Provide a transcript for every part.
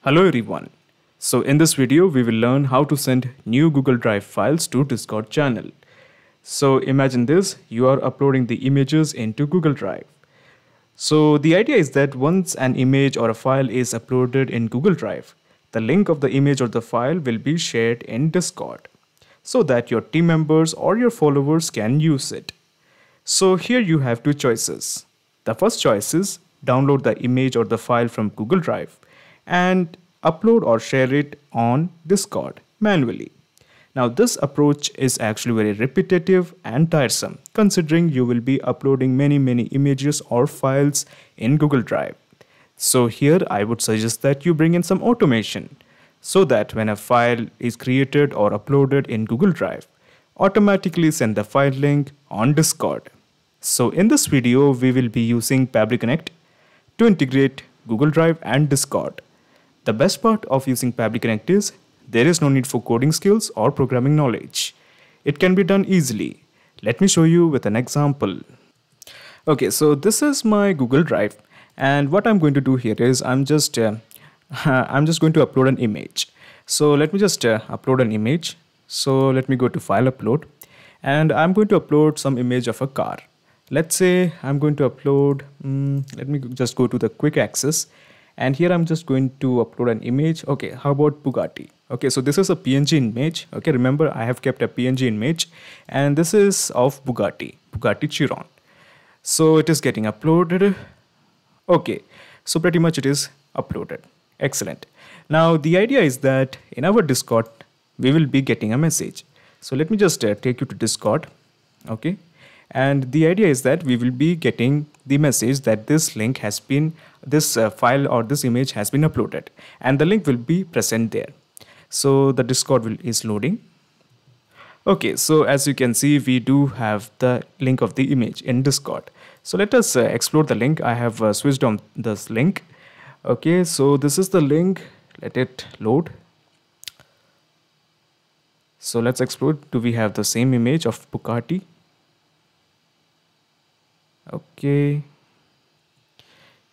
Hello everyone. So in this video we will learn how to send new Google Drive files to Discord channel. So imagine this, you are uploading the images into Google Drive. So the idea is that once an image or a file is uploaded in Google Drive, the link of the image or the file will be shared in Discord so that your team members or your followers can use it. So here you have two choices. The first choice is download the image or the file from Google Drive and upload or share it on Discord manually. Now this approach is actually very repetitive and tiresome considering you will be uploading many images or files in Google Drive. So here I would suggest that you bring in some automation so that when a file is created or uploaded in Google Drive, automatically send the file link on Discord. So in this video we will be using Pabbly Connect to integrate Google Drive and Discord. The best part of using Pabbly Connect is there is no need for coding skills or programming knowledge. It can be done easily. Let me show you with an example. Okay, so this is my Google Drive, and what I'm going to do here is I'm just going to upload an image. So let me just upload an image. So let me go to File Upload, and I'm going to upload some image of a car. Let's say I'm going to upload. Let me just go to the quick access. And here I'm just going to upload an image. Okay, how about Bugatti? Okay, so this is a PNG image. Okay, remember I have kept a PNG image, and this is of Bugatti Chiron. So it is getting uploaded. Okay, so pretty much it is uploaded. Excellent. Now the idea is that in our Discord we will be getting a message. So let me just take you to Discord. Okay, and the idea is that we will be getting the message that this link has been file or this image has been uploaded, and the link will be present there. So the Discord is loading. Okay, so as you can see we do have the link of the image in Discord. So let us explore the link. I have switched on this link. Okay, so this is the link. Let it load. So let's explore. Do we have the same image of Bugatti? Okay.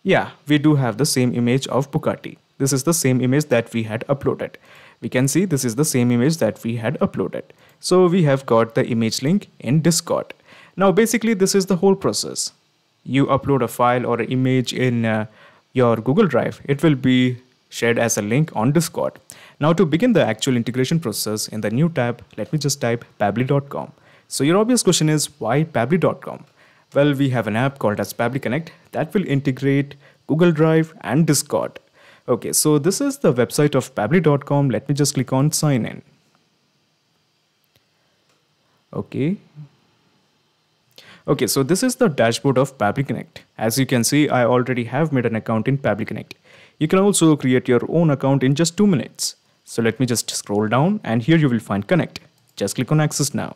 Yeah, we do have the same image of Bugatti. This is the same image that we had uploaded. We can see this is the same image that we had uploaded. So we have got the image link in Discord. Now basically this is the whole process. You upload a file or an image in your Google Drive. It will be shared as a link on Discord. Now to begin the actual integration process in the new tab, let me just type pabbly.com. So your obvious question is, why pabbly.com? Well, we have an app called as Pabbly Connect that will integrate Google Drive and Discord. Okay, so this is the website of pabbly.com. Let me just click on sign in. Okay, so this is the dashboard of Pabbly Connect. As you can see, I already have made an account in Pabbly Connect. You can also create your own account in just 2 minutes. So let me just scroll down, and here you will find Connect. Just click on Access now.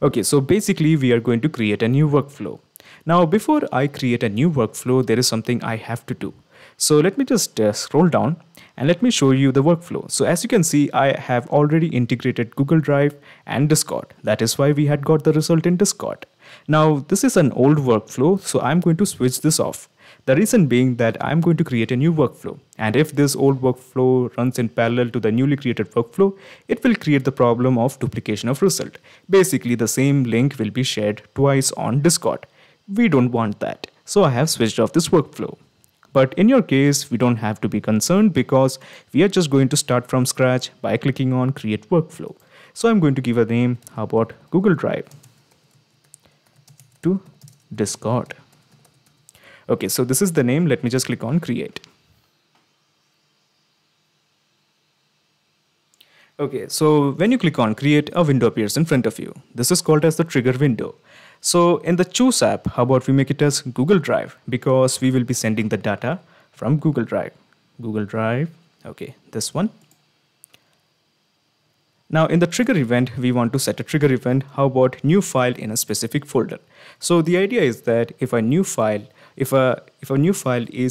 Okay, so basically we are going to create a new workflow. Now before I create a new workflow, there is something I have to do. So let me just scroll down and let me show you the workflow. So as you can see, I have already integrated Google Drive and Discord. That is why we had got the result in Discord. Now this is an old workflow, so I'm going to switch this off. The reason being that I'm going to create a new workflow, and if this old workflow runs in parallel to the newly created workflow, it will create the problem of duplication of result. Basically, the same link will be shared twice on Discord. We don't want that, so I have switched off this workflow. But in your case, we don't have to be concerned because we are just going to start from scratch by clicking on Create Workflow. So I'm going to give a name. How about Google Drive to Discord? Okay, so this is the name. Let me just click on Create. Okay, so when you click on Create, a window appears in front of you. This is called as the trigger window. So in the Choose app, how about we make it as Google Drive, because we will be sending the data from Google Drive. Google Drive, okay, this one. Now in the trigger event, we want to set a trigger event. How about new file in a specific folder? So the idea is that if a new file is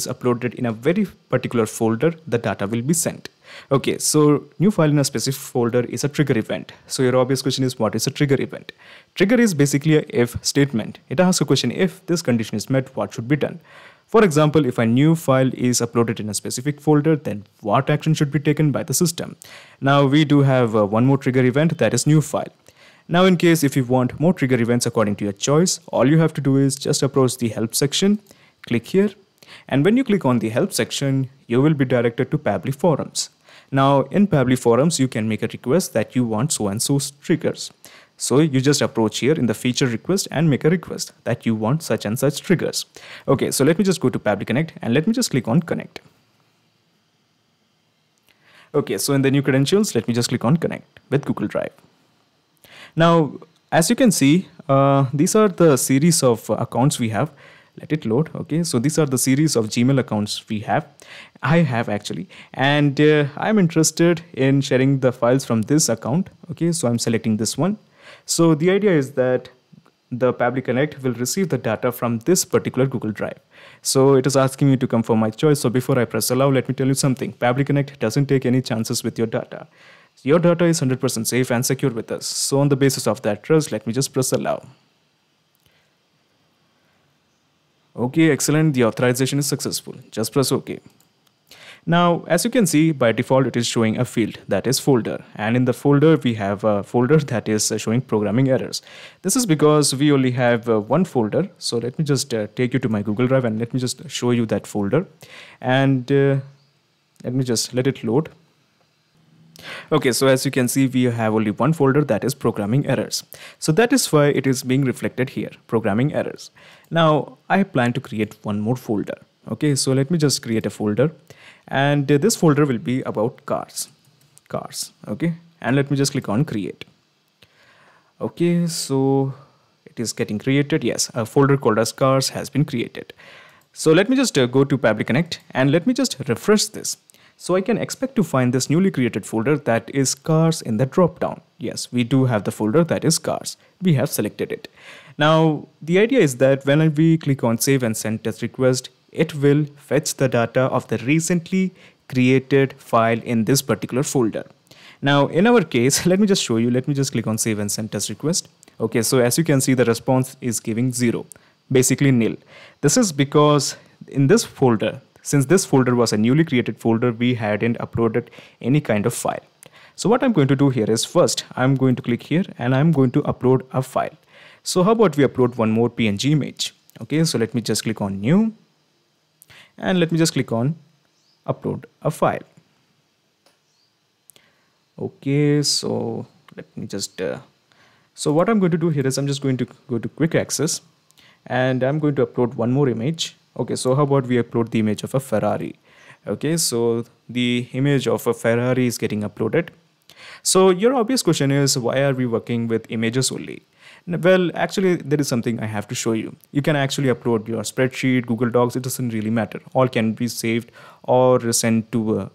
uploaded in a very particular folder, the data will be sent. Okay, so new file in a specific folder is a trigger event. So your obvious question is, what is a trigger event? Trigger is basically a if statement. It asks a question, if this condition is met, what should be done? For example, if a new file is uploaded in a specific folder, then what action should be taken by the system? Now we do have one more trigger event, that is new file. Now in case if you want more trigger events according to your choice, all you have to do is just approach the help section, click here, and when you click on the help section, you will be directed to Pabbly forums. Now in Pabbly forums, you can make a request that you want so and so triggers. So you just approach here in the feature request and make a request that you want such and such triggers. Okay, so let me just go to Pabbly Connect and let me just click on connect. Okay, so in the new credentials, let me just click on connect with Google Drive. Now, as you can see, these are the series of accounts we have. Let it load. Okay, so these are the series of Gmail accounts I have actually, and I'm interested in sharing the files from this account. Okay, so I'm selecting this one. So the idea is that the Pabbly Connect will receive the data from this particular Google Drive. So it is asking me to confirm my choice. So before I press allow, let me tell you something. Pabbly Connect doesn't take any chances with your data. Your data is 100% safe and secure with us. So on the basis of that trust, let me just press allow. Okay, excellent. The authorization is successful. Just press OK. Now, as you can see, by default, it is showing a field that is folder. And in the folder, we have a folder that is showing programming errors. This is because we only have one folder. So let me just take you to my Google Drive and let me just show you that folder. And let me just let it load. Okay, so as you can see, we have only one folder that is programming errors. So that is why it is being reflected here, programming errors. Now, I plan to create one more folder. Okay, so let me just create a folder. And this folder will be about cars. Okay, and let me just click on create. Okay, so it is getting created. Yes, a folder called as cars has been created. So let me just go to Pabbly Connect and let me just refresh this. So I can expect to find this newly created folder that is cars in the drop-down. Yes, we do have the folder that is cars. We have selected it. Now, the idea is that when we click on save and send test request, it will fetch the data of the recently created file in this particular folder. Now, in our case, let me just show you. Let me just click on save and send test request. Okay, so as you can see, the response is giving 0, basically nil. This is because in this folder, since this folder was a newly created folder, we hadn't uploaded any kind of file. So what I'm going to do here is first, I'm going to click here and I'm going to upload a file. So how about we upload one more PNG image? Okay, so let me just click on new. And let me just click on upload a file. Okay, so let me just so what I'm going to do here is I'm just going to go to quick access and I'm going to upload one more image. Okay, so how about we upload the image of a Ferrari? Okay, so the image of a Ferrari is getting uploaded. So your obvious question is, why are we working with images only? Well, actually, there is something I have to show you. You can actually upload your spreadsheet, Google Docs, it doesn't really matter. All can be saved or sent to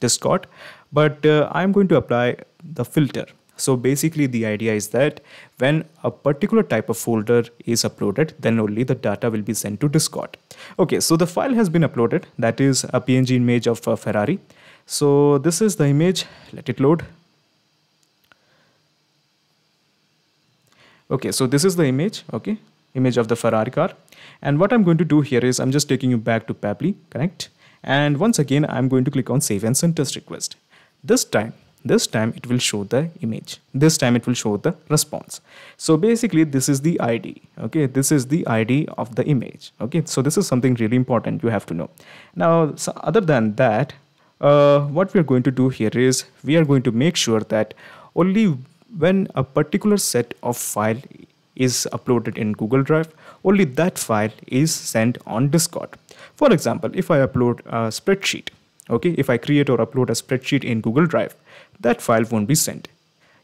Discord. But I'm going to apply the filter. So basically, the idea is that when a particular type of folder is uploaded, then only the data will be sent to Discord. Okay, so the file has been uploaded. That is a PNG image of a Ferrari. So this is the image. Let it load. Okay, so this is the image, okay, image of the Ferrari car. And what I'm going to do here is I'm just taking you back to Pabbly Connect. And once again, I'm going to click on save and send test request. This time it will show the image. This time it will show the response. So basically this is the ID, okay, this is the ID of the image. Okay, so this is something really important you have to know. Now, so other than that, what we are going to do here is we are going to make sure that only when a particular set of file is uploaded in Google Drive, only that file is sent on Discord. For example, if I upload a spreadsheet, okay, if I create or upload a spreadsheet in Google Drive, that file won't be sent.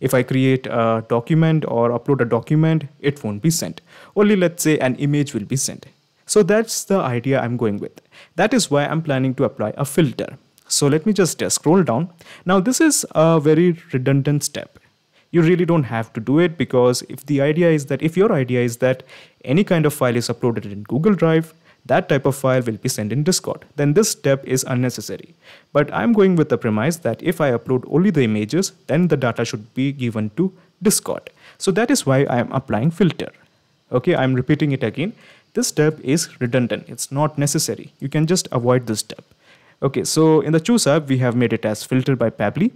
If I create a document or upload a document, it won't be sent. Only, let's say, an image will be sent. So that's the idea I'm going with. That is why I'm planning to apply a filter. So let me just scroll down. Now this is a very redundant step. You really don't have to do it, because if your idea is that any kind of file is uploaded in Google Drive, that type of file will be sent in Discord, then this step is unnecessary. But I'm going with the premise that if I upload only the images, then the data should be given to Discord. So that is why I am applying filter. Okay, I'm repeating it again. This step is redundant. It's not necessary. You can just avoid this step. Okay, so in the choose app, we have made it as filter by Pabbly.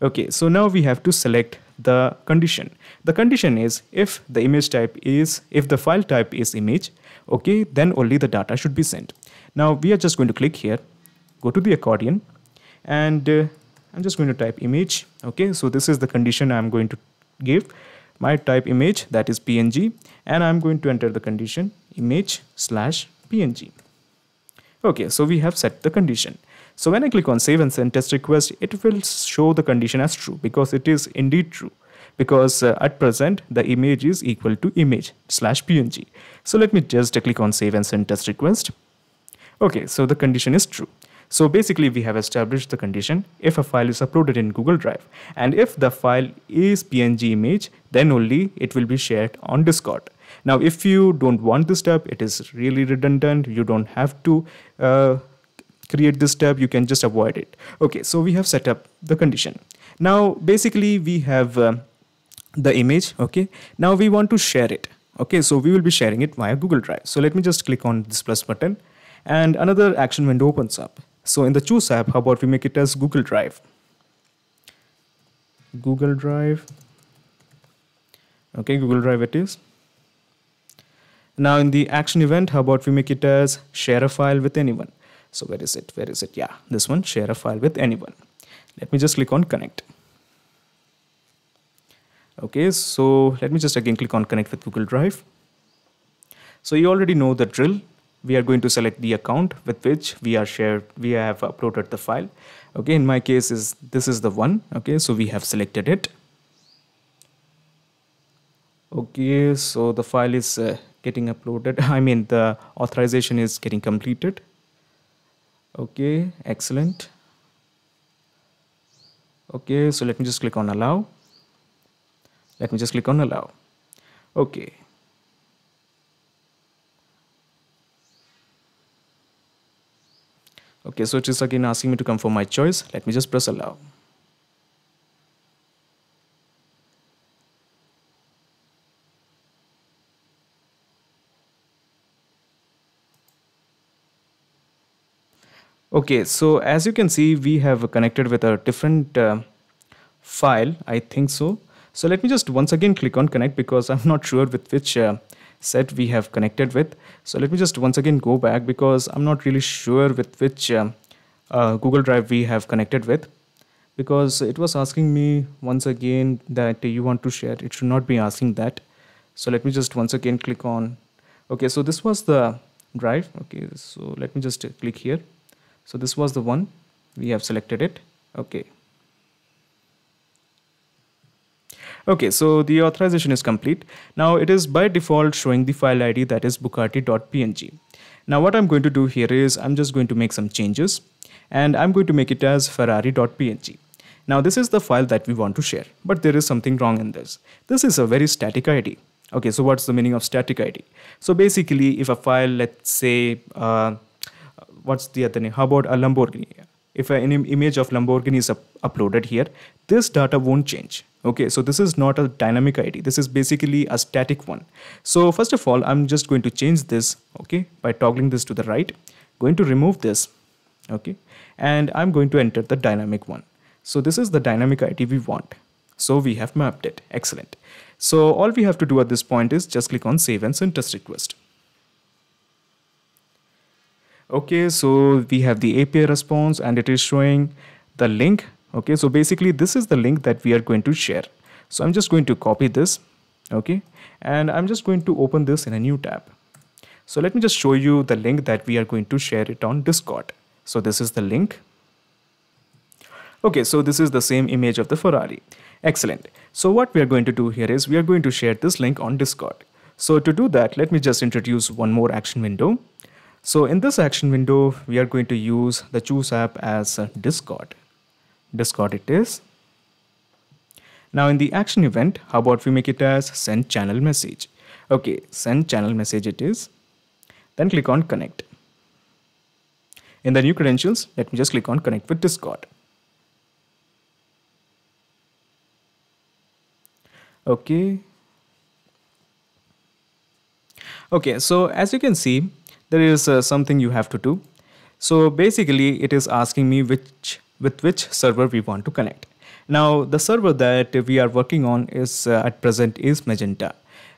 Okay, so now we have to select the condition. The condition is if the file type is image, okay, then only the data should be sent. Now we are just going to click here, go to the accordion, and I'm just going to type image. Okay, so this is the condition I'm going to give. My type image, that is PNG, and I'm going to enter the condition image/PNG. Okay, so we have set the condition. So when I click on save and send test request, it will show the condition as true because it is indeed true. Because at present, the image is equal to image/PNG. So let me just click on save and send test request. Okay, so the condition is true. So basically, we have established the condition if a file is uploaded in Google Drive, and if the file is PNG image, then only it will be shared on Discord. Now, if you don't want this step, it is really redundant. You don't have to create this step. You can just avoid it. Okay, so we have set up the condition. Now, basically, we have the image. Okay, now we want to share it. Okay, so we will be sharing it via Google Drive. So let me just click on this plus button, and another action window opens up. So in the choose app, how about we make it as Google Drive? Google Drive. Okay, Google Drive it is. Now in the action event, how about we make it as share a file with anyone? So where is it? Where is it? Yeah, this one, share a file with anyone. Let me just click on connect. Okay, so let me just again click on connect with Google Drive. So you already know the drill. We are going to select the account with which we have uploaded the file. Okay, in my case this is the one. Okay, so we have selected it. Okay, so the file is getting uploaded. I mean, the authorization is getting completed. Okay, excellent. Okay, so let me just click on allow. Let me just click on allow. Okay. Okay, so it is again asking me to confirm my choice. Let me just press allow. Okay, so as you can see, we have connected with a different file, I think so. So let me just once again click on connect because I'm not sure with which set we have connected with. So let me just once again go back because I'm not really sure with which Google Drive we have connected with, because it was asking me once again that you want to share. It should not be asking that. So let me just once again click on. Okay, so this was the drive. Okay, so let me just click here. So this was the one, we have selected it. Okay. Okay, so the authorization is complete. Now it is by default showing the file ID, that is Bugatti.png. Now what I'm going to do here is I'm just going to make some changes, and I'm going to make it as Ferrari.png. Now this is the file that we want to share, but there is something wrong in this. This is a very static ID. Okay, so what's the meaning of static ID? So basically, if a file, let's say, what's the other name? How about a Lamborghini? If an image of Lamborghini is uploaded here, this data won't change. Okay, so this is not a dynamic ID. This is basically a static one. So first of all, I'm just going to change this, okay, by toggling this to the right, going to remove this, okay, and I'm going to enter the dynamic one. So this is the dynamic ID we want. So we have mapped it. Excellent. So all we have to do at this point is just click on save and send test request. Okay, so we have the API response and it is showing the link. Okay, so basically this is the link that we are going to share. So I'm just going to copy this. Okay, and I'm just going to open this in a new tab. So let me just show you the link that we are going to share it on Discord. So this is the link. Okay, so this is the same image of the Ferrari. Excellent. So what we are going to do here is we are going to share this link on Discord. So to do that, let me just introduce one more action window. So in this action window, we are going to use the choose app as Discord. Discord it is. Now in the action event, how about we make it as send channel message? Okay, send channel message it is. Then click on connect. In the new credentials, let me just click on connect with Discord. Okay. Okay, so as you can see, there is something you have to do. So basically, it is asking me which server we want to connect. Now, the server that we are working on is at present is Magenta.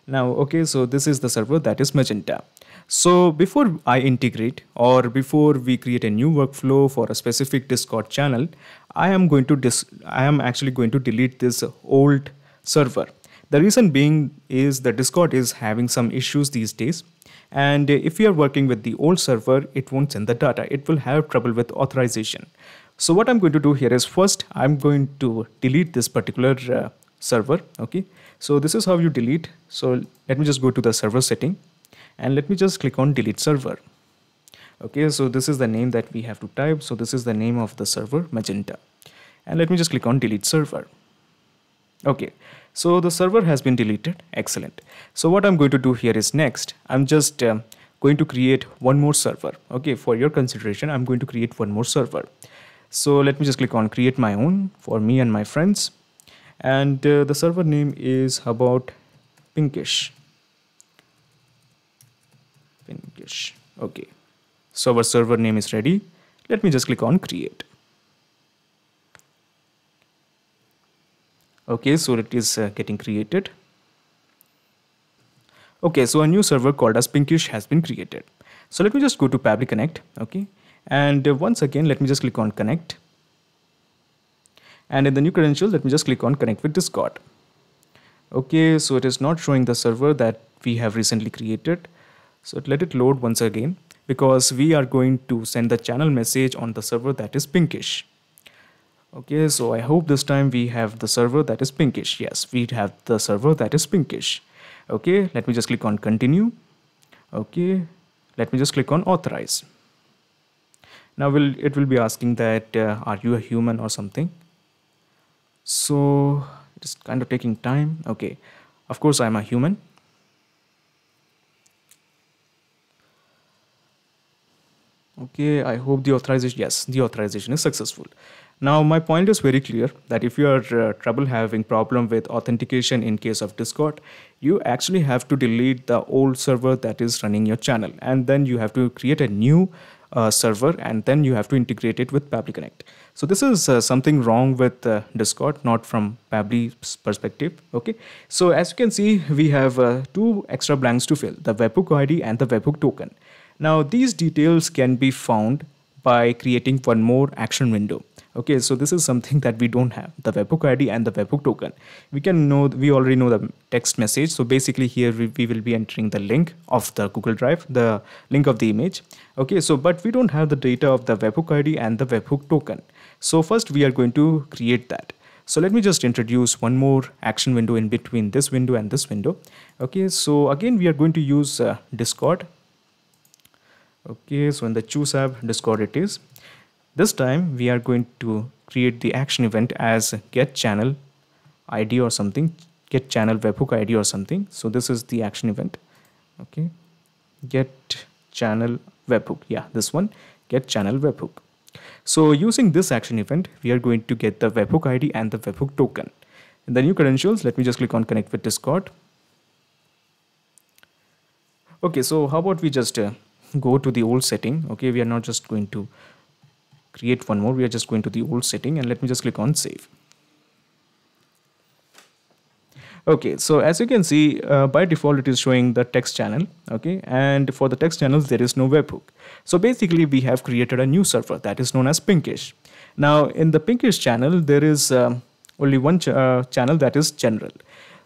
Now, okay, so this is the server that is Magenta. So before I integrate or before we create a new workflow for a specific Discord channel, I am actually going to delete this old server. The reason being is the Discord is having some issues these days. And if you are working with the old server, it won't send the data. It will have trouble with authorization. So what I'm going to do here is first, I'm going to delete this particular server. Okay. So this is how you delete. So let me just go to the server setting and let me just click on delete server. Okay. So this is the name that we have to type. So this is the name of the server, Magenta. And let me just click on delete server. Okay, so the server has been deleted. Excellent. So what I'm going to do here is next, I'm just going to create one more server. Okay, for your consideration, I'm going to create one more server. So let me just click on create my own for me and my friends. And the server name is about Pinkish. Pinkish. Okay, so our server name is ready. Let me just click on create. Okay, so it is getting created. Okay, so a new server called as Pinkish has been created. So let me just go to Pabbly Connect. Okay, and once again, let me just click on connect. And in the new credentials, let me just click on connect with Discord. Okay, so it is not showing the server that we have recently created. So let it load once again because we are going to send the channel message on the server that is Pinkish. Okay, so I hope this time we have the server that is Pinkish. Yes, we have the server that is Pinkish. Okay, let me just click on continue. Okay, let me just click on authorize. Now it will be asking that are you a human or something. So it's kind of taking time. Okay, of course I'm a human. Okay, I hope the authorization, yes, the authorization is successful. Now my point is very clear that if you are trouble having problem with authentication in case of Discord, you actually have to delete the old server that is running your channel, and then you have to create a new server, and then you have to integrate it with Pabbly Connect. So this is something wrong with Discord, not from Pabbly's perspective. Okay, so as you can see, we have two extra blanks to fill: the webhook ID and the webhook token. Now these details can be found by creating one more action window. Okay, so this is something that we don't have, the webhook ID and the webhook token. We already know the text message. So basically here we will be entering the link of the Google Drive, the link of the image. Okay, so but we don't have the data of the webhook ID and the webhook token. So first we are going to create that. So let me just introduce one more action window in between this window and this window. Okay, so again we are going to use Discord. Okay, so in the choose app Discord it is. This time we are going to create the action event as get channel ID or something, get channel webhook ID or something. So this is the action event. Okay, get channel webhook. Yeah, this one, get channel webhook. So using this action event, we are going to get the webhook ID and the webhook token. In the new credentials, let me just click on connect with Discord. Okay, so how about we just go to the old setting. Okay, we are not just going to create one more, we are just going to the old setting, and let me just click on save. Okay, so as you can see, by default it is showing the text channel. Okay, and for the text channels there is no webhook. So basically we have created a new server that is known as Pinkish. Now in the Pinkish channel there is only one channel, that is general.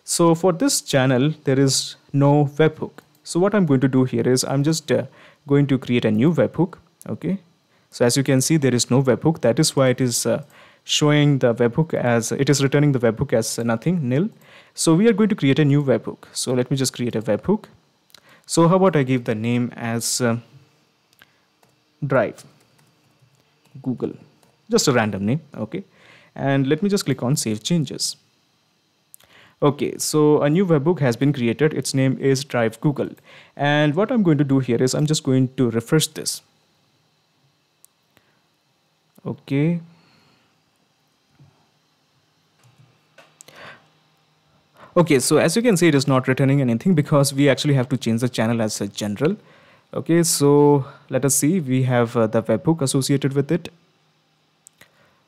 So for this channel there is no webhook. So what I'm going to do here is I'm just going to create a new webhook. Okay, so as you can see there is no webhook. That is why it is showing the webhook as, it is returning the webhook as nothing, nil. So we are going to create a new webhook. So let me just create a webhook. So how about I give the name as Drive Google, just a random name. Okay, and let me just click on save changes. Okay, so a new webhook has been created. Its name is Drive Google. And what I'm going to do here is I'm just going to refresh this. Okay. Okay, so as you can see, it is not returning anything because we actually have to change the channel as a general. Okay, so let us see, we have the webhook associated with it.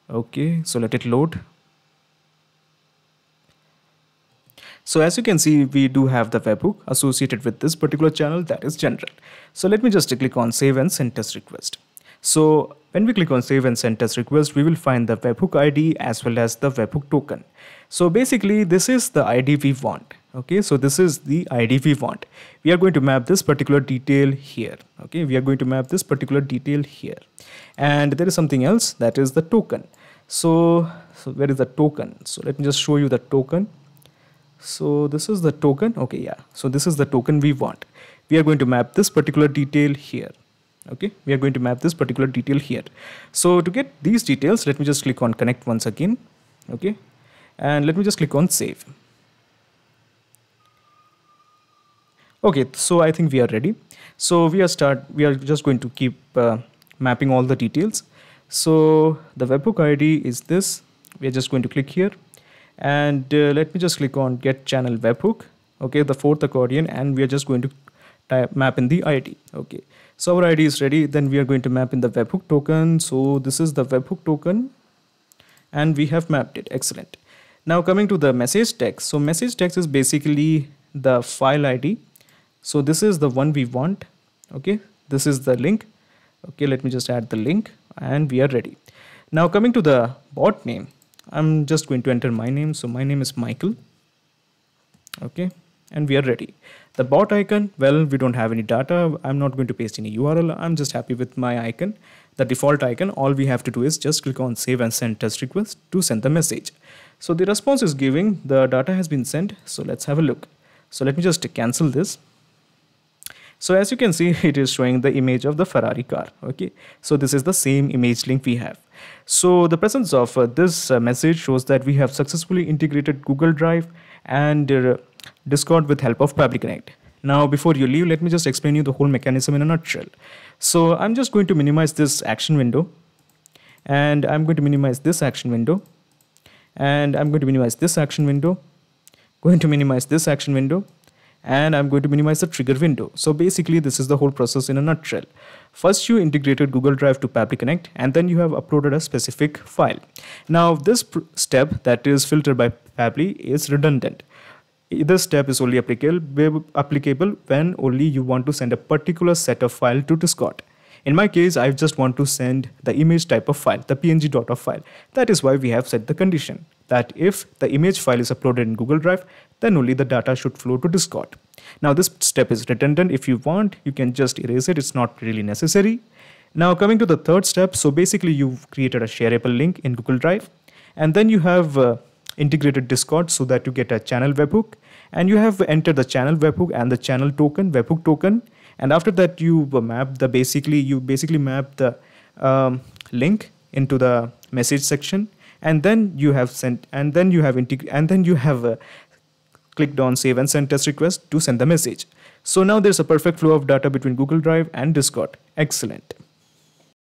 Okay, so let it load. So as you can see, we do have the webhook associated with this particular channel, that is general. So let me just click on save and send test request. So when we click on save and send test request, we will find the webhook ID as well as the webhook token. So basically this is the ID we want. Okay, so this is the ID we want. We are going to map this particular detail here. Okay, we are going to map this particular detail here. And there is something else, that is the token. So where is the token? So let me just show you the token. So this is the token. Okay, yeah. So this is the token we want. We are going to map this particular detail here. Okay, we are going to map this particular detail here. So to get these details, let me just click on connect once again. Okay, and let me just click on save. Okay, so I think we are ready. So we are just going to keep mapping all the details. So the webhook ID is this. We are just going to click here. And let me just click on get channel webhook. Okay, the fourth accordion, and we are just going to map in the ID. Okay, so our ID is ready. Then we are going to map in the webhook token. So this is the webhook token, and we have mapped it. Excellent. Now coming to the message text. So message text is basically the file ID. So this is the one we want. Okay, this is the link. Okay, let me just add the link, and we are ready. Now coming to the bot name. I'm just going to enter my name. So my name is Michael. Okay, and we are ready. The bot icon, well, we don't have any data. I'm not going to paste any URL. I'm just happy with my icon, the default icon. All we have to do is just click on save and send test request to send the message. So the response is giving the data has been sent. So let's have a look. So let me just cancel this. So as you can see, it is showing the image of the Ferrari car. Okay, so this is the same image link we have. So the presence of this message shows that we have successfully integrated Google Drive and Discord with help of Pabbly Connect. Now before you leave, let me just explain you the whole mechanism in a nutshell. So I'm just going to minimize this action window, and I'm going to minimize this action window, and I'm going to minimize this action window, going to minimize this action window, and I'm going to minimize the trigger window. So basically this is the whole process in a nutshell. First you integrated Google Drive to Pabbly Connect, and then you have uploaded a specific file. Now this step, that is filtered by Pabbly, is redundant. This step is only applicable when only you want to send a particular set of file to Discord. In my case, I just want to send the image type of file, the png.of file. That is why we have set the condition that if the image file is uploaded in Google Drive, then only the data should flow to Discord. Now this step is redundant. If you want, you can just erase it. It's not really necessary. Now coming to the third step. So basically you've created a shareable link in Google Drive, and then you have integrated Discord so that you get a channel webhook, and you have entered the channel webhook and the channel token, webhook token. And after that you map the basically map the link into the message section, and then you have sent, and then you have clicked on save and send test request to send the message. So now there's a perfect flow of data between Google Drive and Discord. Excellent.